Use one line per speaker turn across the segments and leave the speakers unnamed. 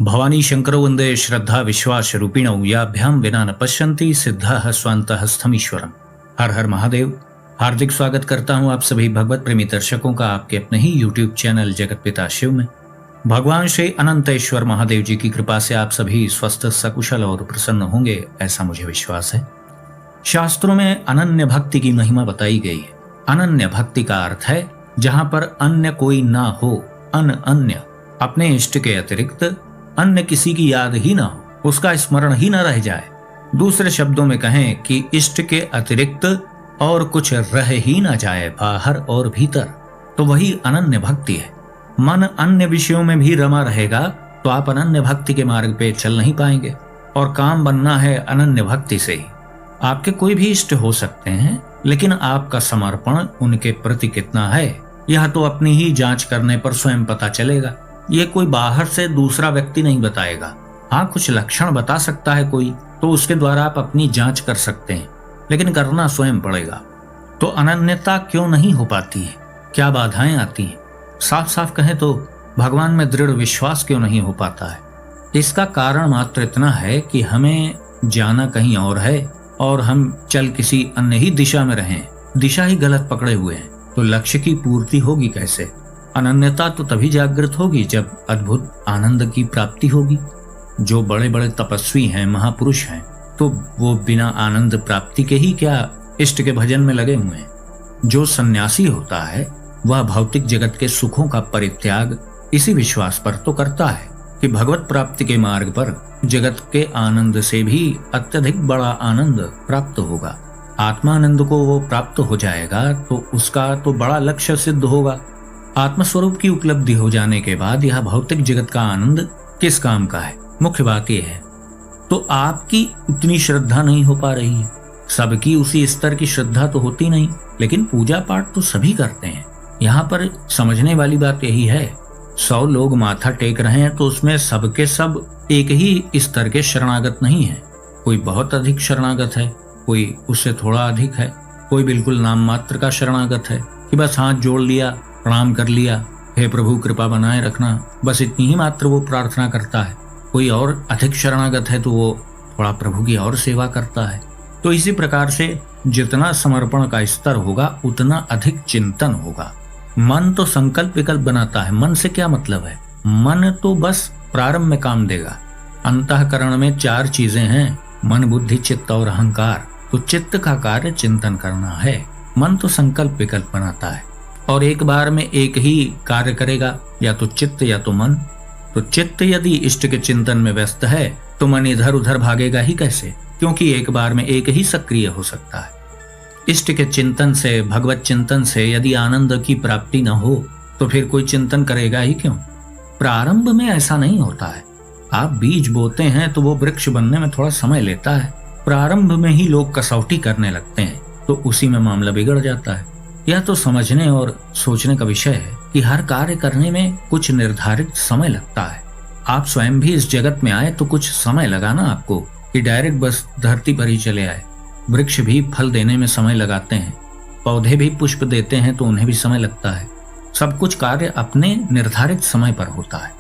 भवानी शंकरो वंदे श्रद्धा विश्वास रूपिणौ याभ्यां विना न पश्यन्ति सिद्धाः स्वान्तः स्थमीश्वरम। हर हर महादेव। हार्दिक स्वागत करता हूं आप सभी भगवत प्रेमी दर्शकों का आपके अपने ही YouTube चैनल जगत पिता शिव में। भगवान श्री अनंतेश्वर महादेव जी की कृपा से आप सभी स्वस्थ सकुशल और प्रसन्न होंगे, ऐसा मुझे विश्वास है। शास्त्रों में अनन्य भक्ति की महिमा बताई गई है। अनन्य भक्ति का अर्थ है जहां पर अन्य कोई ना हो, अन्य अपने इष्ट के अतिरिक्त अन्य किसी की याद ही ना हो, उसका स्मरण ही ना रह जाए। दूसरे शब्दों में कहें कि इष्ट के अतिरिक्त और कुछ रह ही ना जाए बाहर और भीतर, तो वही अनन्य भक्ति है। मन अन्य विषयों में भी रमा रहेगा तो आप अनन्य भक्ति के मार्ग पे चल नहीं पाएंगे। और काम बनना है अनन्य भक्ति से ही। आपके कोई भी इष्ट हो सकते हैं, लेकिन आपका समर्पण उनके प्रति कितना है, यह तो अपनी ही जांच करने पर स्वयं पता चलेगा। ये कोई बाहर से दूसरा व्यक्ति नहीं बताएगा। हाँ, कुछ लक्षण बता सकता है कोई, तो उसके द्वारा आप अपनी जांच कर सकते हैं, लेकिन करना स्वयं पड़ेगा। तो अनन्यता क्यों नहीं हो पाती है, क्या बाधाएं आती हैं? साफ साफ कहें तो भगवान में दृढ़ विश्वास क्यों नहीं हो पाता है? इसका कारण मात्र इतना है कि हमें जाना कहीं और है और हम चल किसी अन्य ही दिशा में रहें, दिशा ही गलत पकड़े हुए हैं। तो लक्ष्य की पूर्ति होगी कैसे? अनन्यता तो तभी जागृत होगी जब अद्भुत आनंद की प्राप्ति होगी। जो बड़े बड़े तपस्वी हैं, महापुरुष हैं, तो वो बिना आनंद प्राप्ति के ही क्या इष्ट के भजन में लगे हुए हैं। जो सन्यासी होता है वह भौतिक जगत के सुखों का परित्याग इसी विश्वास पर तो करता है कि भगवत प्राप्ति के मार्ग पर जगत के आनंद से भी अत्यधिक बड़ा आनंद प्राप्त होगा। आत्मानंद को वो प्राप्त हो जाएगा तो उसका तो बड़ा लक्ष्य सिद्ध होगा। आत्मस्वरूप की उपलब्धि हो जाने के बाद यह भौतिक जगत का आनंद किस काम का है? मुख्य बात यह है। तो आपकी उतनी श्रद्धा नहीं हो पा रही है। सबकी उसी स्तर की श्रद्धा तो होती नहीं, लेकिन पूजा पाठ तो सभी करते हैं। यहाँ पर समझने वाली बात यही है, 100 लोग माथा टेक रहे हैं तो उसमें सबके सब एक ही स्तर के शरणागत नहीं है। कोई बहुत अधिक शरणागत है, कोई उससे थोड़ा अधिक है, कोई बिल्कुल नाम मात्र का शरणागत है कि बस हाथ जोड़ लिया, प्रणाम कर लिया, हे प्रभु कृपा बनाए रखना, बस इतनी ही मात्र वो प्रार्थना करता है। कोई और अधिक शरणागत है तो वो थोड़ा प्रभु की और सेवा करता है। तो इसी प्रकार से जितना समर्पण का स्तर होगा उतना अधिक चिंतन होगा। मन तो संकल्प विकल्प बनाता है। मन से क्या मतलब है? मन तो बस प्रारंभ में काम देगा। अंतःकरण में 4 चीजें हैं, मन, बुद्धि, चित्त और अहंकार। तो चित्त का कार्य चिंतन करना है। मन तो संकल्प विकल्प बनाता है और एक बार में एक ही कार्य करेगा, या तो चित्त या तो मन। तो चित्त यदि इष्ट के चिंतन में व्यस्त है तो मन इधर उधर भागेगा ही कैसे? क्योंकि एक बार में एक ही सक्रिय हो सकता है। इष्ट के चिंतन से, भगवत चिंतन से यदि आनंद की प्राप्ति न हो तो फिर कोई चिंतन करेगा ही क्यों? प्रारंभ में ऐसा नहीं होता है। आप बीज बोते हैं तो वो वृक्ष बनने में थोड़ा समय लेता है। प्रारंभ में ही लोग कसौटी करने लगते हैं तो उसी में मामला बिगड़ जाता है। यह तो समझने और सोचने का विषय है कि हर कार्य करने में कुछ निर्धारित समय लगता है। आप स्वयं भी इस जगत में आए तो कुछ समय लगा ना आपको, कि डायरेक्ट बस धरती पर ही चले आए। वृक्ष भी फल देने में समय लगाते हैं, पौधे भी पुष्प देते हैं तो उन्हें भी समय लगता है। सब कुछ कार्य अपने निर्धारित समय पर होता है।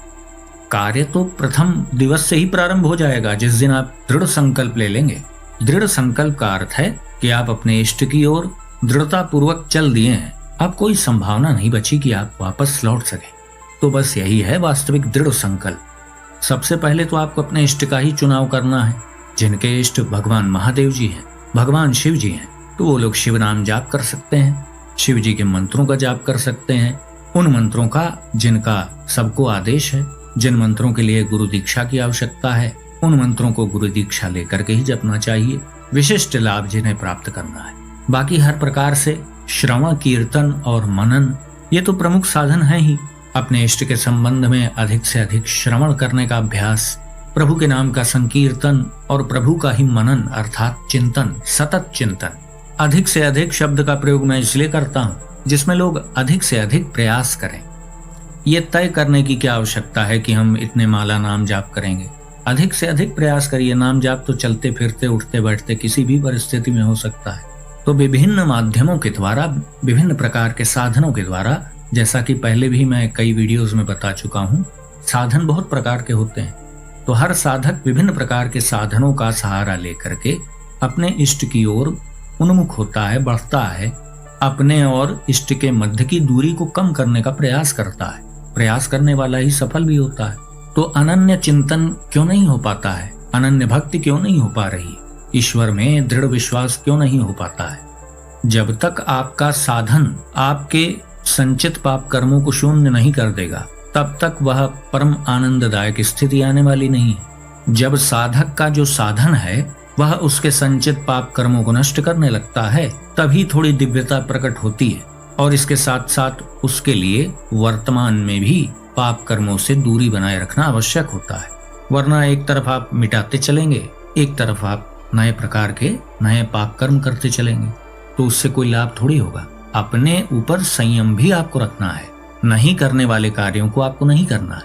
कार्य तो प्रथम दिवस से ही प्रारंभ हो जाएगा जिस दिन आप दृढ़ संकल्प ले लेंगे। दृढ़ संकल्प का अर्थ है कि आप अपने इष्ट की ओर दृढ़ता पूर्वक चल दिए हैं। अब कोई संभावना नहीं बची कि आप वापस लौट सके। तो बस यही है वास्तविक दृढ़ संकल्प। सबसे पहले तो आपको अपने इष्ट का ही चुनाव करना है। जिनके इष्ट भगवान महादेव जी हैं, भगवान शिव जी हैं, तो वो लोग शिव नाम जाप कर सकते हैं, शिव जी के मंत्रों का जाप कर सकते हैं, उन मंत्रों का जिनका सबको आदेश है। जिन मंत्रों के लिए गुरु दीक्षा की आवश्यकता है उन मंत्रों को गुरु दीक्षा लेकर के ही जपना चाहिए। विशिष्ट लाभ जिन्हें प्राप्त करना है। बाकी हर प्रकार से श्रवण, कीर्तन और मनन ये तो प्रमुख साधन हैं ही। अपने इष्ट के संबंध में अधिक से अधिक श्रवण करने का अभ्यास, प्रभु के नाम का संकीर्तन और प्रभु का ही मनन अर्थात चिंतन, सतत चिंतन। अधिक से अधिक शब्द का प्रयोग मैं इसलिए करता हूँ जिसमें लोग अधिक से अधिक प्रयास करें। ये तय करने की क्या आवश्यकता है कि हम इतने माला नाम जाप करेंगे? अधिक से अधिक प्रयास करिए। नाम जाप तो चलते फिरते, उठते बैठते किसी भी परिस्थिति में हो सकता है। तो विभिन्न माध्यमों के द्वारा, विभिन्न प्रकार के साधनों के द्वारा, जैसा कि पहले भी मैं कई वीडियोस में बता चुका हूँ, साधन बहुत प्रकार के होते हैं। तो हर साधक विभिन्न प्रकार के साधनों का सहारा लेकर के अपने इष्ट की ओर उन्मुख होता है, बढ़ता है, अपने और इष्ट के मध्य की दूरी को कम करने का प्रयास करता है। प्रयास करने वाला ही सफल भी होता है। तो अनन्य चिंतन क्यों नहीं हो पाता है? अनन्य भक्ति क्यों नहीं हो पा रही? ईश्वर में दृढ़ विश्वास क्यों नहीं हो पाता है? जब तक आपका साधन आपके संचित पाप कर्मों को शून्य नहीं कर देगा, तब तक वह परम आनंददायक स्थिति आने वाली नहीं है। जब साधक का जो साधन है वह उसके संचित पाप कर्मों को नष्ट करने लगता है, तभी थोड़ी दिव्यता प्रकट होती है। और इसके साथ साथ उसके लिए वर्तमान में भी पाप कर्मों से दूरी बनाए रखना आवश्यक होता है। वरना एक तरफ आप मिटाते चलेंगे, एक तरफ आप नए प्रकार के नए पाप कर्म करते चलेंगे, तो उससे कोई लाभ थोड़ी होगा। अपने ऊपर संयम भी आपको रखना है। नहीं करने वाले कार्यों को आपको नहीं करना है।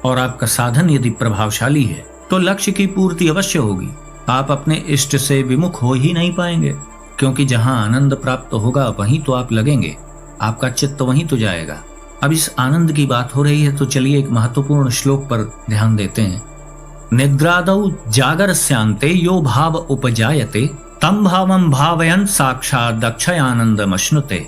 और आपका साधन यदि प्रभावशाली है तो लक्ष्य की पूर्ति अवश्य होगी। आप अपने इष्ट से विमुख हो ही नहीं पाएंगे, क्योंकि जहां आनंद प्राप्त होगा वहीं तो आप लगेंगे, आपका चित्त वहीं तो जाएगा। अब इस आनंद की बात हो रही है तो चलिए एक महत्वपूर्ण श्लोक पर ध्यान देते हैं। निद्रादौ जागरस्यांते यो भाव उपजायते तम भावम भावयन् साक्षात् दक्षयानंदमश्नुते।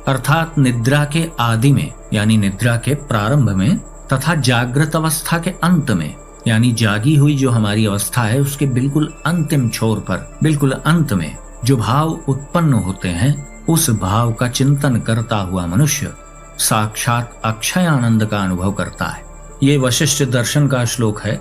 अर्थात निद्रा के आदि में यानी निद्रा के प्रारंभ में तथा जागृत अवस्था के अंत में यानी जागी हुई जो हमारी अवस्था है उसके बिल्कुल अंतिम छोर पर, बिल्कुल अंत में जो भाव उत्पन्न होते हैं, उस भाव का चिंतन करता हुआ मनुष्य साक्षात अक्षय आनंद का अनुभव करता है। ये वशिष्ठ दर्शन का श्लोक है।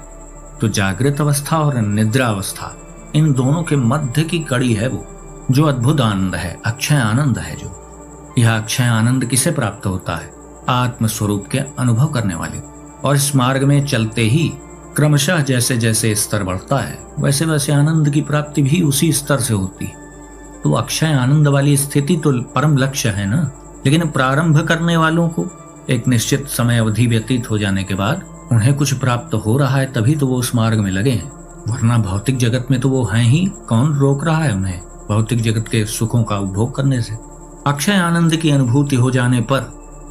तो जागृत अवस्था और निद्रा अवस्था, इन दोनों के मध्य की कड़ी है वो जो अद्भुत आनंद है, अक्षय आनंद है। जो यह अक्षय आनंद किसे प्राप्त होता है? आत्म स्वरूप के अनुभव करने वाले। और इस मार्ग में चलते ही क्रमशः जैसे जैसे स्तर बढ़ता है वैसे वैसे आनंद की प्राप्ति भी उसी स्तर से होती है। तो अक्षय आनंद वाली स्थिति तो परम लक्ष्य है ना। लेकिन प्रारंभ करने वालों को एक निश्चित समय अवधि व्यतीत हो जाने के बाद उन्हें कुछ प्राप्त हो रहा है तभी तो वो उस मार्ग में लगे हैं, वरना भौतिक जगत में तो वो हैं ही। कौन रोक रहा है उन्हें भौतिक जगत के सुखों का उपभोग करने से? अक्षय आनंद की अनुभूति हो जाने पर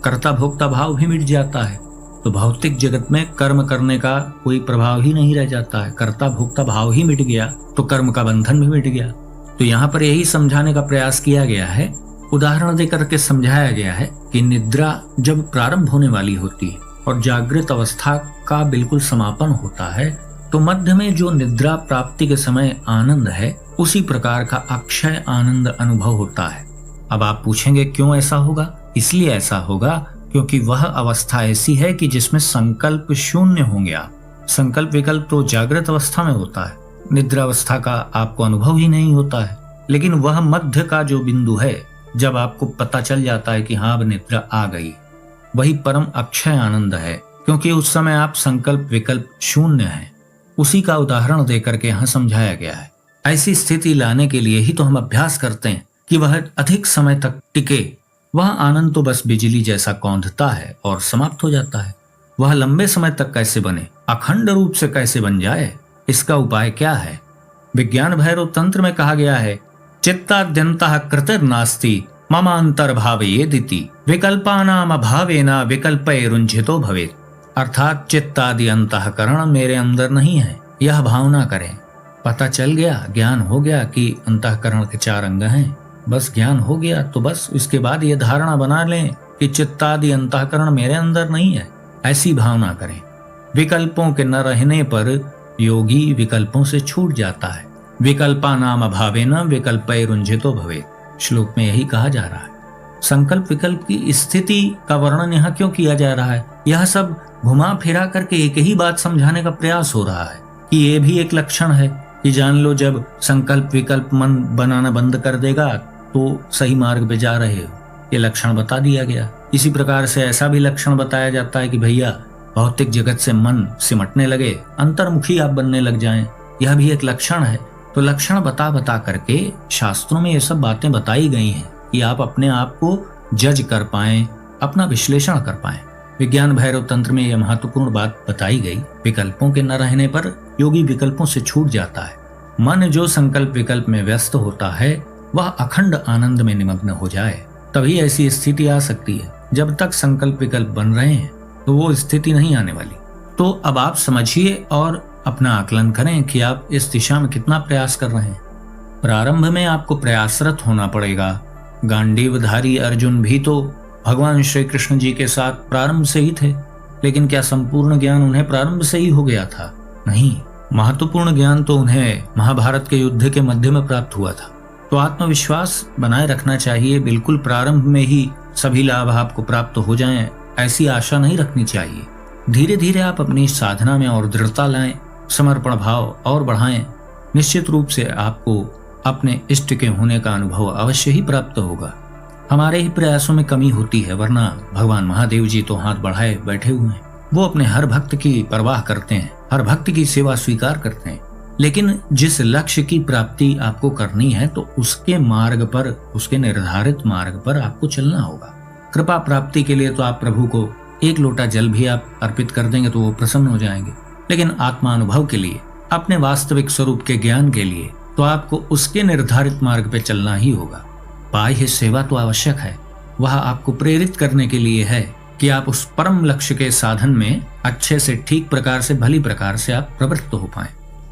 कर्ता भोक्ता भाव भी मिट जाता है। तो भौतिक जगत में कर्म करने का कोई प्रभाव ही नहीं रह जाता है। कर्ता भोक्ता भाव ही मिट गया तो कर्म का बंधन भी मिट गया। तो यहाँ पर यही समझाने का प्रयास किया गया है, उदाहरण देकर के समझाया गया है कि निद्रा जब प्रारंभ होने वाली होती है और जागृत अवस्था का बिल्कुल समापन होता है, तो मध्य में जो निद्रा प्राप्ति के समय आनंद है उसी प्रकार का अक्षय आनंद अनुभव होता है। अब आप पूछेंगे क्यों ऐसा होगा? इसलिए ऐसा होगा क्योंकि वह अवस्था ऐसी है कि जिसमें संकल्प शून्य होंगे आप। संकल्प विकल्प तो जागृत अवस्था में होता है, निद्रा अवस्था का आपको अनुभव ही नहीं होता है। लेकिन वह मध्य का जो बिंदु है, जब आपको पता चल जाता है कि हाँ अब निद्रा आ गई, वही परम अक्षय आनंद है, क्योंकि उस समय आप संकल्प विकल्प शून्य हैं। उसी का उदाहरण देकर के यहाँ समझाया गया है। ऐसी स्थिति लाने के लिए ही तो हम अभ्यास करते हैं कि वह अधिक समय तक टिके। वह आनंद तो बस बिजली जैसा कौंधता है और समाप्त हो जाता है। वह लंबे समय तक कैसे बने, अखंड रूप से कैसे बन जाए, इसका उपाय क्या है? विज्ञान भैरव तंत्र में कहा गया है, चित्ताद्यन्तः कृतिर्नास्ति ममान्तर्भावयेदिति विकल्पानाम अभावेन विकल्पैरुंझितो भवेत्। अर्थात चित्तादि अंतःकरण मेरे अंदर नहीं है, यह भावना करें। पता चल गया, ज्ञान हो गया कि अंतःकरण के 4 अंग हैं, बस ज्ञान हो गया तो बस इसके बाद ये धारणा बना लें कि चित्तादि अंतःकरण मेरे अंदर नहीं है, ऐसी भावना करें। विकल्पों के न रहने पर योगी विकल्पों से छूट जाता है। विकल्पानाम अभावेन विकल्पैरुंझितो भवेत्। श्लोक में यही कहा जा रहा है। संकल्प विकल्प की स्थिति का वर्णन यहाँ क्यों किया जा रहा है? यह सब घुमा फिरा करके एक ही बात समझाने का प्रयास हो रहा है कि ये भी एक लक्षण है कि जान लो, जब संकल्प विकल्प मन बनाना बंद कर देगा तो सही मार्ग पे जा रहे हो, ये लक्षण बता दिया गया। इसी प्रकार से ऐसा भी लक्षण बताया जाता है कि भैया भौतिक जगत से मन सिमटने लगे, अंतर्मुखी आप बनने लग जाएं, यह भी एक लक्षण है। तो लक्षण बता बता करके शास्त्रों में ये सब बातें बताई गई हैं कि आप अपने आप को जज कर पाएं, अपना विश्लेषण कर पाएं। विज्ञान भैरव तंत्र में यह महत्वपूर्ण बात बताई गई, विकल्पों के न रहने पर योगी विकल्पों से छूट जाता है। मन जो संकल्प विकल्प में व्यस्त होता है वह अखंड आनंद में निमग्न हो जाए, तभी ऐसी स्थिति आ सकती है। जब तक संकल्प विकल्प बन रहे हैं तो वो स्थिति नहीं आने वाली। तो अब आप समझिए और अपना आकलन करें कि आप इस दिशा में कितना प्रयास कर रहे हैं। प्रारंभ में आपको प्रयासरत होना पड़ेगा। गांडीवधारी अर्जुन भी तो भगवान श्री कृष्ण जी के साथ प्रारंभ से ही थे, लेकिन क्या संपूर्ण ज्ञान उन्हें प्रारंभ से ही हो गया था? नहीं, महत्वपूर्ण ज्ञान तो उन्हें महाभारत के युद्ध के मध्य में प्राप्त हुआ था। तो आत्मविश्वास बनाए रखना चाहिए। बिल्कुल प्रारंभ में ही सभी लाभ आपको प्राप्त हो जाएं, ऐसी आशा नहीं रखनी चाहिए। धीरे धीरे आप अपनी साधना में और दृढ़ता लाएं, समर्पण भाव और बढ़ाएं। निश्चित रूप से आपको अपने इष्ट के होने का अनुभव अवश्य ही प्राप्त होगा। हमारे ही प्रयासों में कमी होती है, वरना भगवान महादेव जी तो हाथ बढ़ाए बैठे हुए हैं। वो अपने हर भक्त की परवाह करते हैं, हर भक्त की सेवा स्वीकार करते हैं। लेकिन जिस लक्ष्य की प्राप्ति आपको करनी है, तो उसके मार्ग पर, उसके निर्धारित मार्ग पर आपको चलना होगा। कृपा प्राप्ति के लिए तो आप प्रभु को एक लोटा जल भी आप अर्पित कर देंगे तो वो प्रसन्न हो जाएंगे। लेकिन आत्मानुभव के लिए, अपने वास्तविक स्वरूप के ज्ञान के लिए, तो आपको उसके निर्धारित मार्ग पे चलना ही होगा। बाह्य सेवा तो आवश्यक है, वह आपको प्रेरित करने के लिए है कि आप उस परम लक्ष्य के साधन में अच्छे से, ठीक प्रकार से, भली प्रकार से आप प्रवृत्त हो पाएं।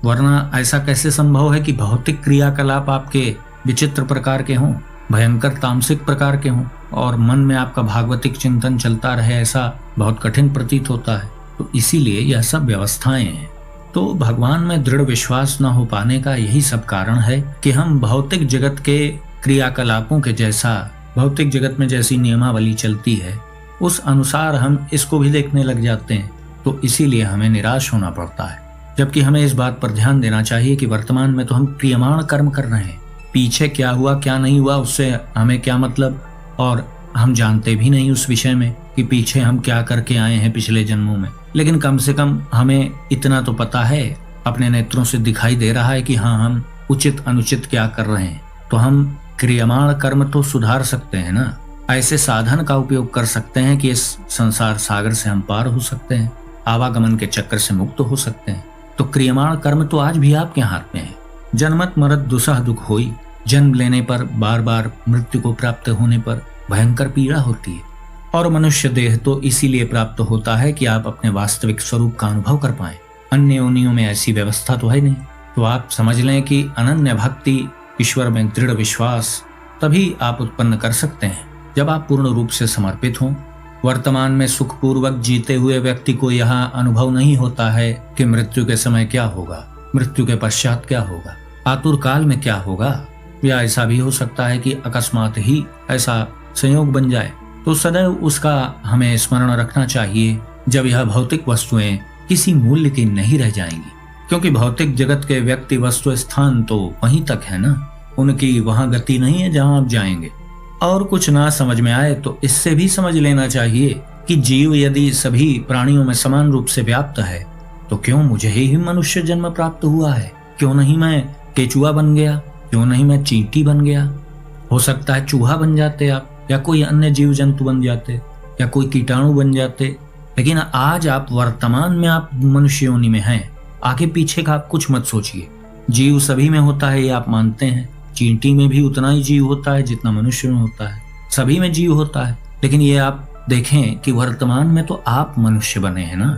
वरना ऐसा कैसे संभव है कि भौतिक क्रियाकलाप आपके विचित्र प्रकार के हों, भयंकर तामसिक प्रकार के हों और मन में आपका भागवतिक चिंतन चलता रहे? ऐसा बहुत कठिन प्रतीत होता है। तो इसीलिए यह सब व्यवस्थाएं हैं। तो भगवान में दृढ़ विश्वास न हो पाने का यही सब कारण है कि हम भौतिक जगत के क्रियाकलापों के जैसा, भौतिक जगत में जैसी नियमावली चलती है, उस अनुसार हम इसको भी देखने लग जाते हैं। तो इसीलिए हमें निराश होना पड़ता है। जबकि हमें इस बात पर ध्यान देना चाहिए कि वर्तमान में तो हम क्रियमाण कर्म कर रहे हैं। पीछे क्या हुआ क्या नहीं हुआ उससे हमें क्या मतलब, और हम जानते भी नहीं उस विषय में कि पीछे हम क्या करके आए हैं पिछले जन्मों में। लेकिन कम से कम हमें इतना तो पता है, अपने नेत्रों से दिखाई दे रहा है कि हाँ, हम उचित अनुचित क्या कर रहे हैं। तो हम क्रियमाण कर्म तो सुधार सकते हैं ना। ऐसे साधन का उपयोग कर सकते हैं कि इस संसार सागर से हम पार हो सकते हैं, आवागमन के चक्कर से मुक्त हो सकते हैं। तो क्रियमाण कर्म तो आज भी आपके हाथ में है। जन्मत मरत दुसह दुख होई, जन्म लेने पर, बार बार मृत्यु को प्राप्त होने पर भयंकर पीड़ा होती है। और मनुष्य देह तो इसीलिए प्राप्त होता है कि आप अपने वास्तविक स्वरूप का अनुभव कर पाएं। अन्य योनियों में ऐसी व्यवस्था तो है नहीं। तो आप समझ लें कि अनन्य भक्ति, ईश्वर में दृढ़ विश्वास तभी आप उत्पन्न कर सकते हैं जब आप पूर्ण रूप से समर्पित हों। वर्तमान में सुखपूर्वक जीते हुए व्यक्ति को यह अनुभव नहीं होता है कि मृत्यु के समय क्या होगा, मृत्यु के पश्चात क्या होगा, आतुर काल में क्या होगा, या ऐसा भी हो सकता है कि अकस्मात ही ऐसा संयोग बन जाए। तो सदैव उसका हमें स्मरण रखना चाहिए जब यह भौतिक वस्तुएं किसी मूल्य की नहीं रह जाएंगी। क्योंकि भौतिक जगत के व्यक्ति, वस्तु, स्थान तो वहीं तक है ना, उनकी वहां गति नहीं है जहां आप जाएंगे। और कुछ ना समझ में आए तो इससे भी समझ लेना चाहिए कि जीव यदि सभी प्राणियों में समान रूप से व्याप्त है, तो क्यों मुझे ही मनुष्य जन्म प्राप्त हुआ है? क्यों नहीं मैं केचुआ बन गया? क्यों नहीं मैं चींटी बन गया? हो सकता है चूहा बन जाते आप, या कोई अन्य जीव जंतु बन जाते, या कोई कीटाणु बन जाते। लेकिन आज आप वर्तमान में आप मनुष्य योनि में हैं। आगे पीछे का आप कुछ मत सोचिए। जीव सभी में होता है, ये आप मानते हैं। चींटी में भी उतना ही जीव होता है जितना मनुष्य में होता है। सभी में जीव होता है। लेकिन ये आप देखें कि वर्तमान में तो आप मनुष्य बने हैं ना,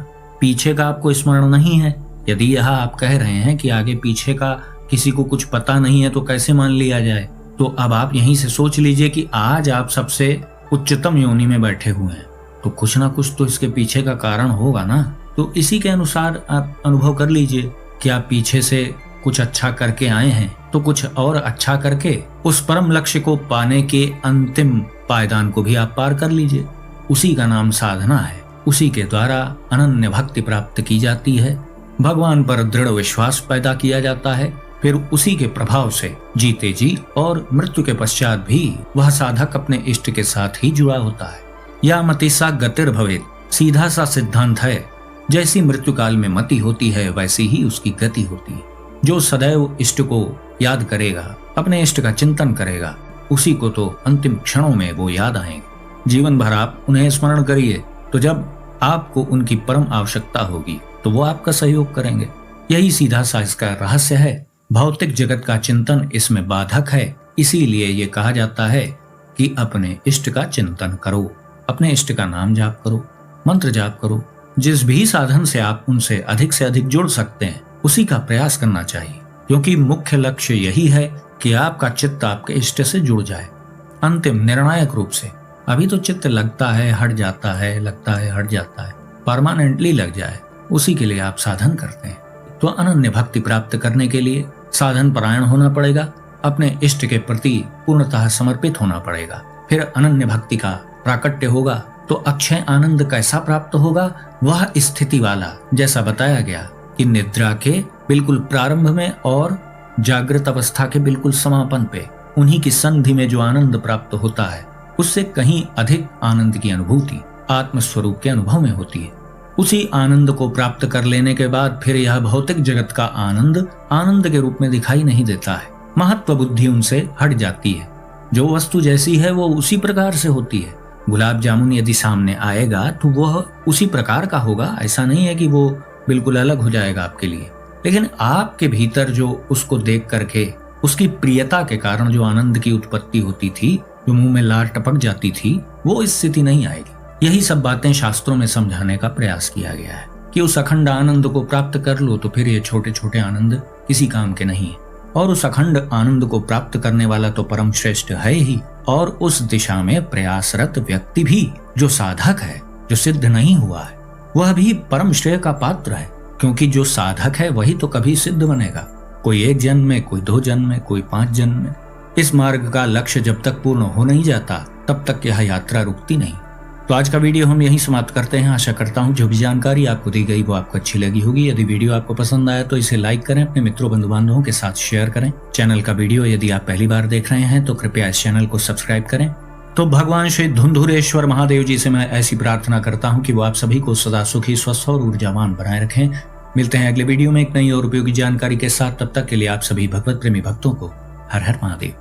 पीछे का आपको स्मरण नहीं है। यदि यह आप कह रहे हैं कि आगे पीछे का किसी को कुछ पता नहीं है तो कैसे मान लिया जाए? तो अब आप यहीं से सोच लीजिए कि आज आप सबसे उच्चतम योनि में बैठे हुए हैं, तो कुछ ना कुछ तो इसके पीछे का कारण होगा ना। तो इसी के अनुसार आप अनुभव कर लीजिए कि आप पीछे से कुछ अच्छा करके आए हैं, तो कुछ और अच्छा करके उस परम लक्ष्य को पाने के अंतिम पायदान को भी आप पार कर लीजिए। उसी का नाम साधना है। उसी के द्वारा अनन्य भक्ति प्राप्त की जाती है, भगवान पर दृढ़ विश्वास पैदा किया जाता है। फिर उसी के प्रभाव से जीते जी और मृत्यु के पश्चात भी वह साधक अपने इष्ट के साथ ही जुड़ा होता है। या मति सा गतिर भवेत, सीधा सा सिद्धांत है। जैसी मृत्यु काल में मति होती है वैसी ही उसकी गति होती है। जो सदैव इष्ट को याद करेगा, अपने इष्ट का चिंतन करेगा, उसी को तो अंतिम क्षणों में वो याद आएंगे। जीवन भर आप उन्हें स्मरण करिए, तो जब आपको उनकी परम आवश्यकता होगी तो वो आपका सहयोग करेंगे। यही सीधा सा इसका रहस्य है। भौतिक जगत का चिंतन इसमें बाधक है। इसीलिए ये कहा जाता है कि अपने इष्ट का चिंतन करो, अपने इष्ट का नाम जाप करो, मंत्र जाप करो। जिस भी साधन से आप उनसे अधिक जुड़ सकते हैं उसी का प्रयास करना चाहिए, क्योंकि मुख्य लक्ष्य यही है कि आपका चित्त आपके इष्ट से जुड़ जाए अंतिम निर्णायक रूप से। अभी तो चित्त लगता है हट जाता है, लगता है हट जाता है, परमानेंटली लग जाए, उसी के लिए आप साधन करते हैं। तो अनन्य भक्ति प्राप्त करने के लिए साधन परायण होना पड़ेगा, अपने इष्ट के प्रति पूर्णतः समर्पित होना पड़ेगा। फिर अनन्य भक्ति का प्राकट्य होगा तो अक्षय आनंद कैसा प्राप्त होगा? वह स्थिति वाला, जैसा बताया गया कि निद्रा के बिल्कुल प्रारंभ में और जागृत अवस्था के बिल्कुल समापन पे उन्हीं की संधि में जो आनंद प्राप्त होता है, उससे कहीं अधिक आनंद की अनुभूति आत्मस्वरूप के अनुभव में होती है। उसी आनंद को प्राप्त कर लेने के बाद फिर यह भौतिक जगत का आनंद आनंद के रूप में दिखाई नहीं देता है। महत्व बुद्धि उनसे हट जाती है। जो वस्तु जैसी है वो उसी प्रकार से होती है। गुलाब जामुन यदि सामने आएगा तो वह उसी प्रकार का होगा, ऐसा नहीं है कि वो बिल्कुल अलग हो जाएगा आपके लिए। लेकिन आपके भीतर जो उसको देख करके उसकी प्रियता के कारण जो आनंद की उत्पत्ति होती थी, जो मुंह में लार टपक जाती थी, वो स्थिति नहीं आएगी। यही सब बातें शास्त्रों में समझाने का प्रयास किया गया है कि उस अखंड आनंद को प्राप्त कर लो तो फिर ये छोटे छोटे आनंद किसी काम के नहीं है। और उस अखंड आनंद को प्राप्त करने वाला तो परम श्रेष्ठ है ही, और उस दिशा में प्रयासरत व्यक्ति भी जो साधक है, जो सिद्ध नहीं हुआ है, वह भी परम श्रेय का पात्र है। क्योंकि जो साधक है वही तो कभी सिद्ध बनेगा, कोई 1 जन्म में, कोई 2 जन्म में, कोई 5 जन्म में। इस मार्ग का लक्ष्य जब तक पूर्ण हो नहीं जाता तब तक यह यात्रा रुकती नहीं। तो आज का वीडियो हम यहीं समाप्त करते हैं। आशा करता हूं जो भी जानकारी आपको दी गई वो आपको अच्छी लगी होगी। यदि वीडियो आपको पसंद आया तो इसे लाइक करें, अपने मित्रों बंधु बांधवों के साथ शेयर करें। चैनल का वीडियो यदि आप पहली बार देख रहे हैं तो कृपया इस चैनल को सब्सक्राइब करें। तो भगवान श्री धुंधुरेश्वर महादेव जी से मैं ऐसी प्रार्थना करता हूँ कि वो आप सभी को सदा सुखी, स्वस्थ और ऊर्जावान बनाए रखें। मिलते हैं अगले वीडियो में एक नई और उपयोगी जानकारी के साथ। तब तक के लिए आप सभी भगवत प्रेमी भक्तों को हर हर महादेव।